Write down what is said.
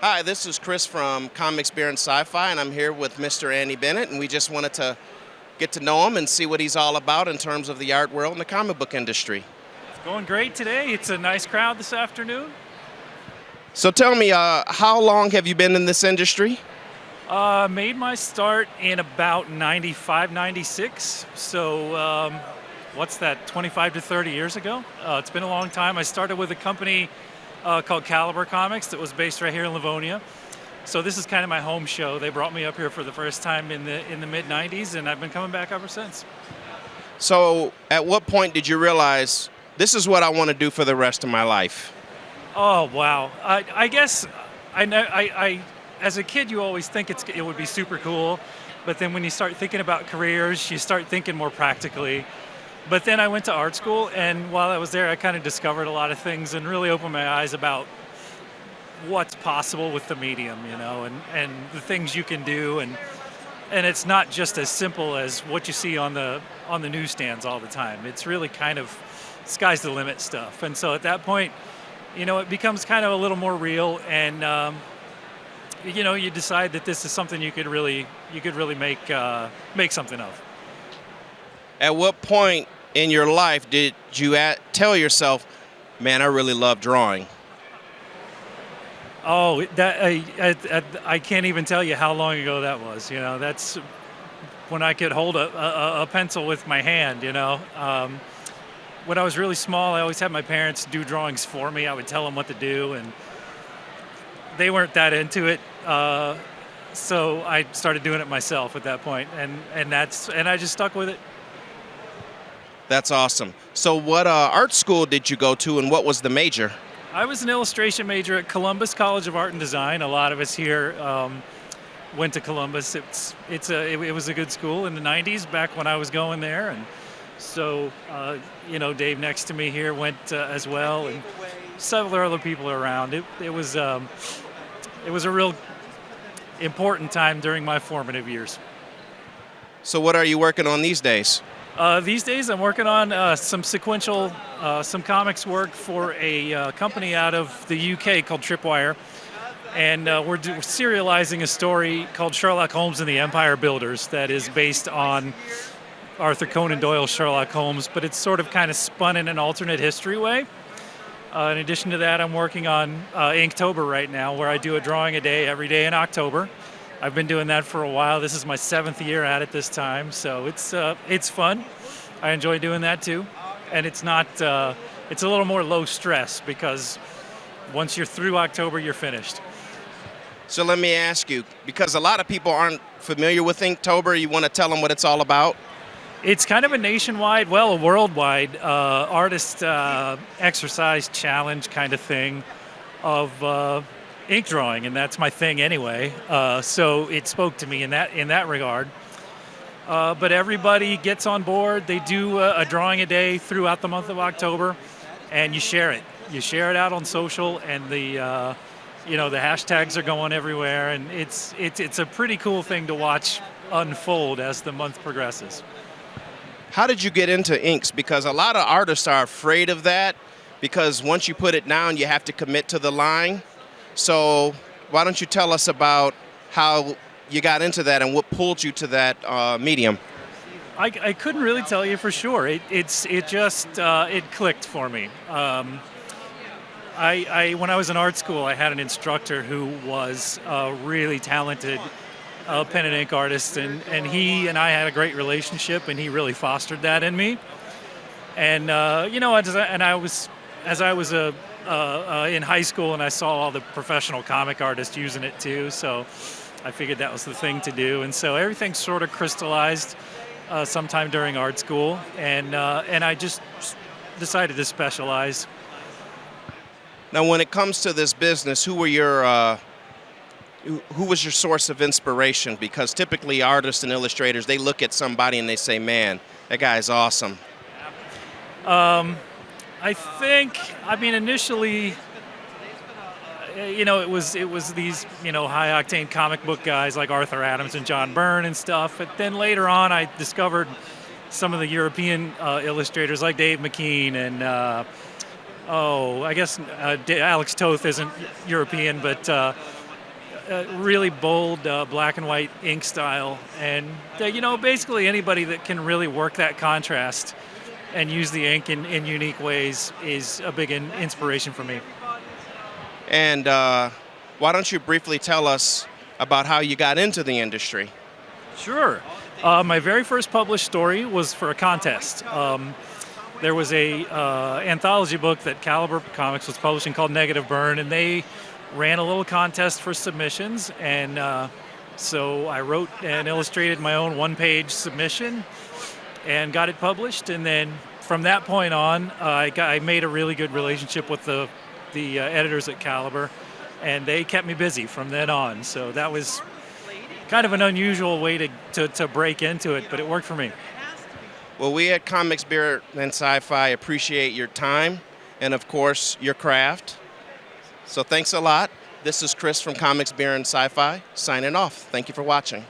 Hi, this is Chris from Comics Beer and Sci-fi, and I'm here with Mr. Andy Bennett, and we just wanted to get to know him and see what he's all about in terms of the art world and the comic book industry. It's going great today. It's a nice crowd this afternoon. So tell me, how long have you been in this industry? Made my start in about 95, 96. So what's that, 25 to 30 years ago? It's been a long time. I started with a company called Caliber Comics that was based right here in Livonia. So this is kind of my home show. They brought me up here for the first time in the mid 90s, and I've been coming back ever since. So at what point did you realize this is what I want to do for the rest of my life? Oh wow! I guess I know. As a kid, you always think it would be super cool, but then when you start thinking about careers, you start thinking more practically. But then I went to art school, and while I was there, I kind of discovered a lot of things and really opened my eyes about what's possible with the medium, and the things you can do, and it's not just as simple as what you see on the newsstands all the time. It's really kind of sky's the limit stuff. And so at that point, it becomes kind of a little more real, and you decide that this is something you could really make something of. At what point in your life did you tell yourself, man, I really love drawing? Oh, I can't even tell you how long ago that was. That's when I could hold a pencil with my hand. When I was really small, I always had my parents do drawings for me. I would tell them what to do, and they weren't that into it. So I started doing it myself at that point, and I just stuck with it. That's awesome. So what art school did you go to, and what was the major? I was an illustration major at Columbus College of Art and Design. A lot of us here went to Columbus. It was a good school in the 90s, back when I was going there, and so Dave next to me here went as well, and several other people around. It was a real important time during my formative years. So what are you working on these days? These days I'm working on some some comics work for a company out of the UK called Tripwire. And we're serializing a story called Sherlock Holmes and the Empire Builders that is based on Arthur Conan Doyle's Sherlock Holmes, but it's sort of kind of spun in an alternate history way. In addition to that, I'm working on Inktober right now, where I do a drawing a day every day in October. I've been doing that for a while. This is my 7th year at it this time, so it's fun. I enjoy doing that too, and it's not it's a little more low stress because once you're through October, you're finished. So let me ask you, because a lot of people aren't familiar with Inktober, you want to tell them what it's all about? It's kind of a nationwide, a worldwide artist exercise challenge kind of thing of ink drawing, and that's my thing anyway. So it spoke to me in that regard. But everybody gets on board. They do a drawing a day throughout the month of October, and you share it. You share it out on social, and the hashtags are going everywhere, and it's a pretty cool thing to watch unfold as the month progresses. How did you get into inks? Because a lot of artists are afraid of that, because once you put it down, you have to commit to the line. So why don't you tell us about how you got into that and what pulled you to that medium? I couldn't really tell you for sure. It clicked for me. When I was in art school, I had an instructor who was a really talented pen and ink artist, and he and I had a great relationship, and he really fostered that in me. And as I was in high school, and I saw all the professional comic artists using it too, so I figured that was the thing to do. And so everything sort of crystallized sometime during art school, and I just decided to specialize. Now, when it comes to this business, who was your source of inspiration? Because typically artists and illustrators, they look at somebody and they say, man, that guy's awesome. Initially, it was these, high octane comic book guys like Arthur Adams and John Byrne and stuff. But then later on, I discovered some of the European illustrators like Dave McKean and Alex Toth isn't European, but a really bold black and white ink style, and basically anybody that can really work that contrast and use the ink in unique ways is a big inspiration for me. And why don't you briefly tell us about how you got into the industry? Sure. My very first published story was for a contest. There was a anthology book that Caliber Comics was publishing called Negative Burn, and they ran a little contest for submissions. And so I wrote and illustrated my own one-page submission and got it published. And then from that point on, I made a really good relationship with the editors at Caliber, and they kept me busy from then on. So that was kind of an unusual way to break into it, but it worked for me. Well, we at Comics, Beer, and Sci-Fi appreciate your time and, of course, your craft. So thanks a lot. This is Chris from Comics, Beer, and Sci-Fi signing off. Thank you for watching.